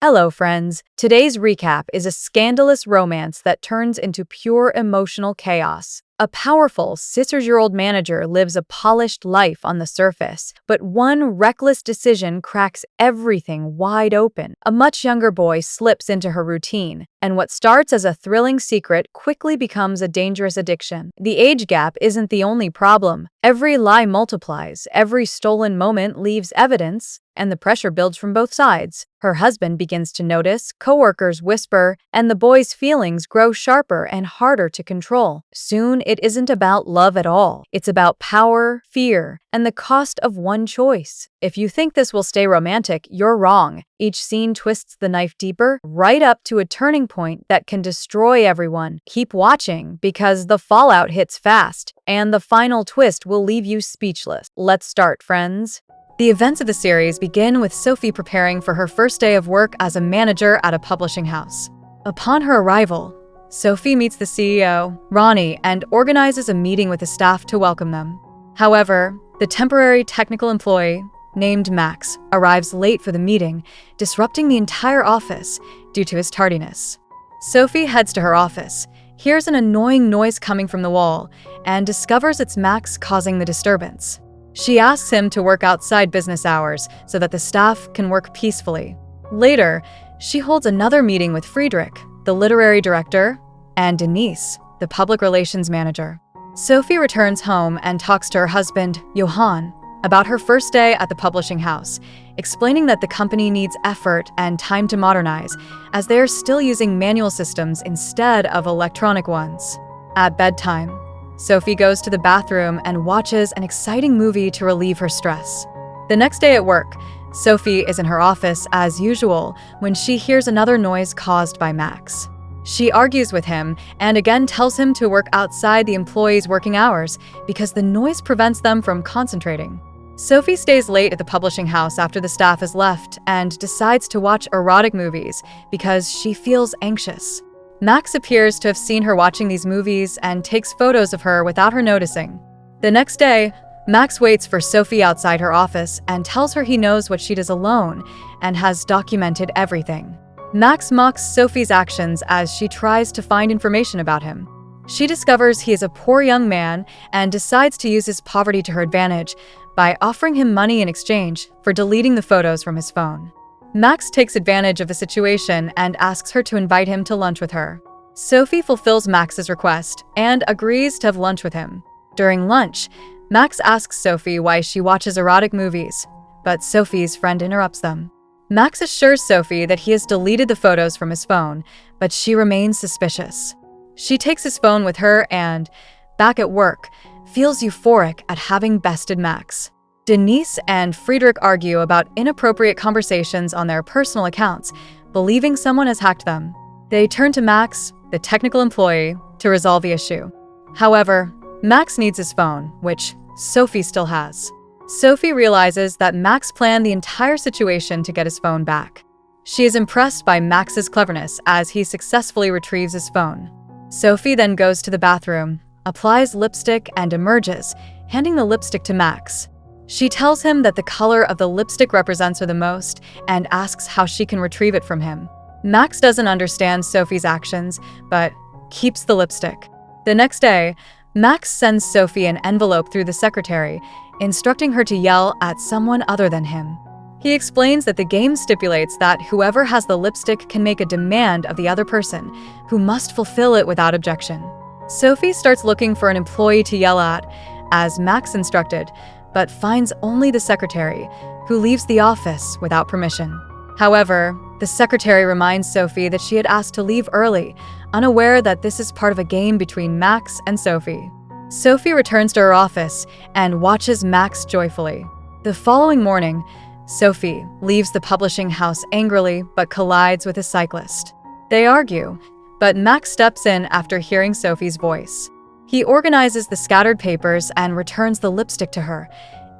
Hello, friends. Today's recap is a scandalous romance that turns into pure emotional chaos. A powerful, scissors-year-old manager lives a polished life on the surface, but one reckless decision cracks everything wide open. A much younger boy slips into her routine, and what starts as a thrilling secret quickly becomes a dangerous addiction. The age gap isn't the only problem. Every lie multiplies, every stolen moment leaves evidence, and the pressure builds from both sides. Her husband begins to notice, coworkers whisper, and the boy's feelings grow sharper and harder to control. Soon, it isn't about love at all. It's about power, fear, and the cost of one choice. If you think this will stay romantic, you're wrong. Each scene twists the knife deeper, right up to a turning point that can destroy everyone. Keep watching, because the fallout hits fast, and the final twist will leave you speechless. Let's start, friends. The events of the series begin with Sophie preparing for her first day of work as a manager at a publishing house. Upon her arrival, Sophie meets the CEO, Ronnie, and organizes a meeting with the staff to welcome them. However, the temporary technical employee, named Max, arrives late for the meeting, disrupting the entire office due to his tardiness. Sophie heads to her office, hears an annoying noise coming from the wall, and discovers it's Max causing the disturbance. She asks him to work outside business hours so that the staff can work peacefully. Later, she holds another meeting with Friedrich, the literary director, and Denise, the public relations manager. Sophie returns home and talks to her husband, Johann, about her first day at the publishing house, explaining that the company needs effort and time to modernize, as they are still using manual systems instead of electronic ones. At bedtime, Sophie goes to the bathroom and watches an exciting movie to relieve her stress. The next day at work, Sophie is in her office as usual when she hears another noise caused by Max. She argues with him and again tells him to work outside the employees' working hours because the noise prevents them from concentrating. Sophie stays late at the publishing house after the staff has left and decides to watch erotic movies because she feels anxious. Max appears to have seen her watching these movies and takes photos of her without her noticing. The next day, Max waits for Sophie outside her office and tells her he knows what she does alone and has documented everything. Max mocks Sophie's actions as she tries to find information about him. She discovers he is a poor young man and decides to use his poverty to her advantage by offering him money in exchange for deleting the photos from his phone. Max takes advantage of the situation and asks her to invite him to lunch with her. Sophie fulfills Max's request and agrees to have lunch with him. During lunch, Max asks Sophie why she watches erotic movies, but Sophie's friend interrupts them. Max assures Sophie that he has deleted the photos from his phone, but she remains suspicious. She takes his phone with her and, back at work, feels euphoric at having bested Max. Denise and Friedrich argue about inappropriate conversations on their personal accounts, believing someone has hacked them. They turn to Max, the technical employee, to resolve the issue. However, Max needs his phone, which Sophie still has. Sophie realizes that Max planned the entire situation to get his phone back. She is impressed by Max's cleverness as he successfully retrieves his phone. Sophie then goes to the bathroom, applies lipstick, and emerges, handing the lipstick to Max. She tells him that the color of the lipstick represents her the most and asks how she can retrieve it from him. Max doesn't understand Sophie's actions, but keeps the lipstick. The next day, Max sends Sophie an envelope through the secretary, instructing her to yell at someone other than him. He explains that the game stipulates that whoever has the lipstick can make a demand of the other person, who must fulfill it without objection. Sophie starts looking for an employee to yell at, as Max instructed, but finds only the secretary, who leaves the office without permission. However, the secretary reminds Sophie that she had asked to leave early, unaware that this is part of a game between Max and Sophie. Sophie returns to her office and watches Max joyfully. The following morning, Sophie leaves the publishing house angrily but collides with a cyclist. They argue, but Max steps in after hearing Sophie's voice. He organizes the scattered papers and returns the lipstick to her,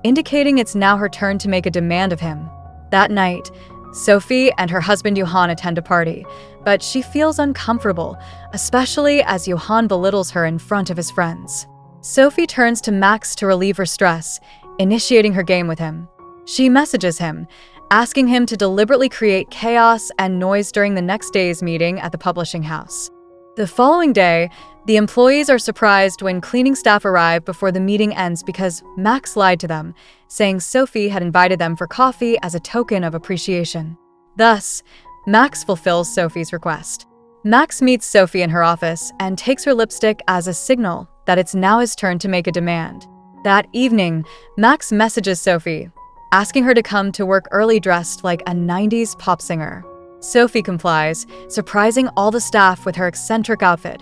indicating it's now her turn to make a demand of him. That night, Sophie and her husband Johann attend a party, but she feels uncomfortable, especially as Johann belittles her in front of his friends. Sophie turns to Max to relieve her stress, initiating her game with him. She messages him, asking him to deliberately create chaos and noise during the next day's meeting at the publishing house. The following day, the employees are surprised when cleaning staff arrive before the meeting ends because Max lied to them, saying Sophie had invited them for coffee as a token of appreciation. Thus, Max fulfills Sophie's request. Max meets Sophie in her office and takes her lipstick as a signal that it's now his turn to make a demand. That evening, Max messages Sophie, asking her to come to work early dressed like a 90s pop singer. Sophie complies, surprising all the staff with her eccentric outfit.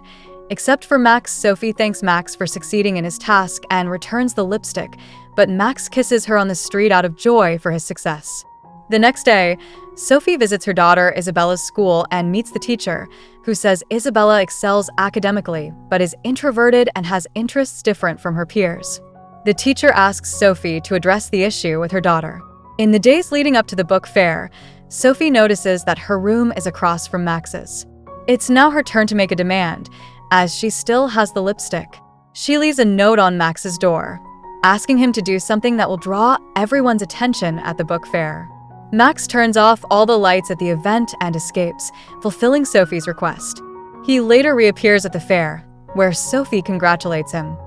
Except for Max, Sophie thanks Max for succeeding in his task and returns the lipstick, but Max kisses her on the street out of joy for his success. The next day, Sophie visits her daughter Isabella's school and meets the teacher, who says Isabella excels academically but is introverted and has interests different from her peers. The teacher asks Sophie to address the issue with her daughter. In the days leading up to the book fair, Sophie notices that her room is across from Max's. It's now her turn to make a demand, as she still has the lipstick. She leaves a note on Max's door, asking him to do something that will draw everyone's attention at the book fair. Max turns off all the lights at the event and escapes, fulfilling Sophie's request. He later reappears at the fair, where Sophie congratulates him.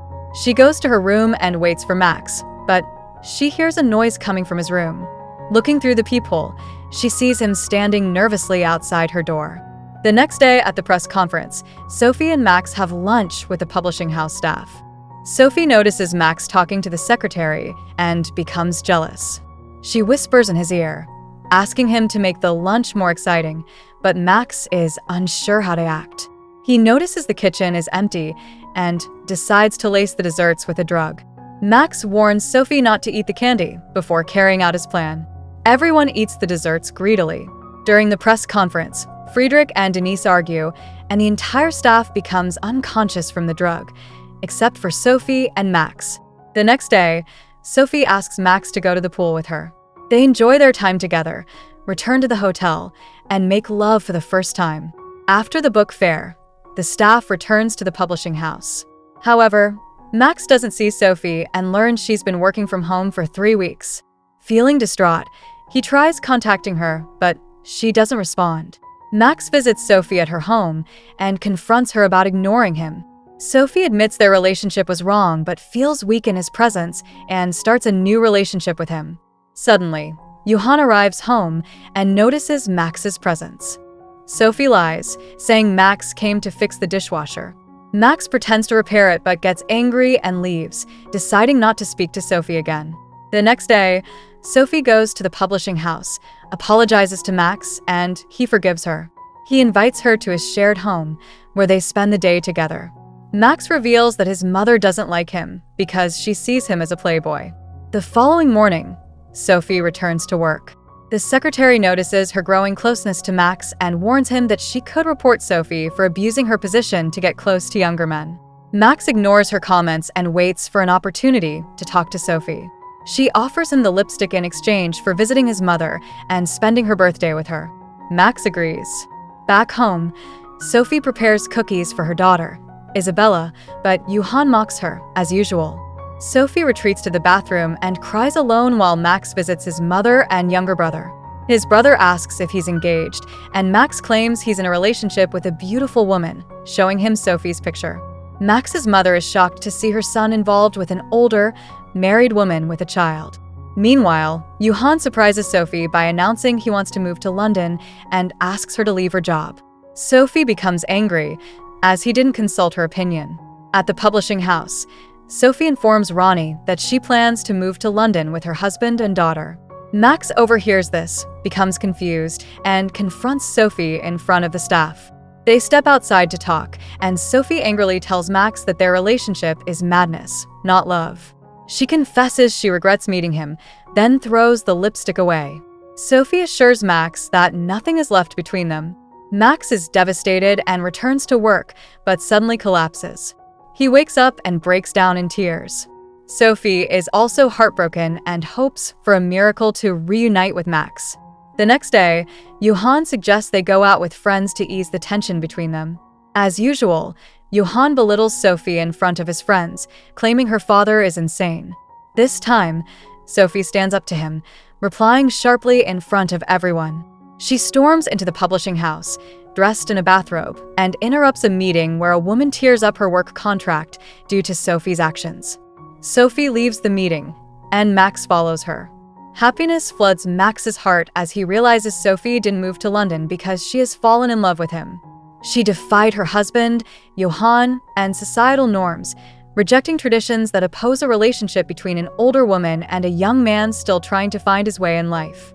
She goes to her room and waits for Max, but she hears a noise coming from his room. Looking through the peephole, she sees him standing nervously outside her door. The next day at the press conference, Sophie and Max have lunch with the publishing house staff. Sophie notices Max talking to the secretary and becomes jealous. She whispers in his ear, asking him to make the lunch more exciting, but Max is unsure how to act. He notices the kitchen is empty and decides to lace the desserts with a drug. Max warns Sophie not to eat the candy before carrying out his plan. Everyone eats the desserts greedily. During the press conference, Friedrich and Denise argue, and the entire staff becomes unconscious from the drug, except for Sophie and Max. The next day, Sophie asks Max to go to the pool with her. They enjoy their time together, return to the hotel, and make love for the first time. After the book fair, the staff returns to the publishing house. However, Max doesn't see Sophie and learns she's been working from home for 3 weeks. Feeling distraught, he tries contacting her, but she doesn't respond. Max visits Sophie at her home and confronts her about ignoring him. Sophie admits their relationship was wrong but feels weak in his presence and starts a new relationship with him. Suddenly, Johan arrives home and notices Max's presence. Sophie lies, saying Max came to fix the dishwasher. Max pretends to repair it but gets angry and leaves, deciding not to speak to Sophie again. The next day, Sophie goes to the publishing house, apologizes to Max, and he forgives her. He invites her to his shared home, where they spend the day together. Max reveals that his mother doesn't like him because she sees him as a playboy. The following morning, Sophie returns to work. The secretary notices her growing closeness to Max and warns him that she could report Sophie for abusing her position to get close to younger men. Max ignores her comments and waits for an opportunity to talk to Sophie. She offers him the lipstick in exchange for visiting his mother and spending her birthday with her. Max agrees. Back home, Sophie prepares cookies for her daughter, Isabella, but Johan mocks her, as usual. Sophie retreats to the bathroom and cries alone while Max visits his mother and younger brother. His brother asks if he's engaged, and Max claims he's in a relationship with a beautiful woman, showing him Sophie's picture. Max's mother is shocked to see her son involved with an older, married woman with a child. Meanwhile, Johan surprises Sophie by announcing he wants to move to London and asks her to leave her job. Sophie becomes angry, as he didn't consult her opinion. At the publishing house, Sophie informs Ronnie that she plans to move to London with her husband and daughter. Max overhears this, becomes confused, and confronts Sophie in front of the staff. They step outside to talk, and Sophie angrily tells Max that their relationship is madness, not love. She confesses she regrets meeting him, then throws the lipstick away. Sophie assures Max that nothing is left between them. Max is devastated and returns to work, but suddenly collapses. He wakes up and breaks down in tears. Sophie is also heartbroken and hopes for a miracle to reunite with Max. The next day, Johan suggests they go out with friends to ease the tension between them. As usual, Johan belittles Sophie in front of his friends, claiming her father is insane. This time, Sophie stands up to him, replying sharply in front of everyone. She storms into the publishing house, dressed in a bathrobe, and interrupts a meeting where a woman tears up her work contract due to Sophie's actions. Sophie leaves the meeting, and Max follows her. Happiness floods Max's heart as he realizes Sophie didn't move to London because she has fallen in love with him. She defied her husband, Johann, and societal norms, rejecting traditions that oppose a relationship between an older woman and a young man still trying to find his way in life.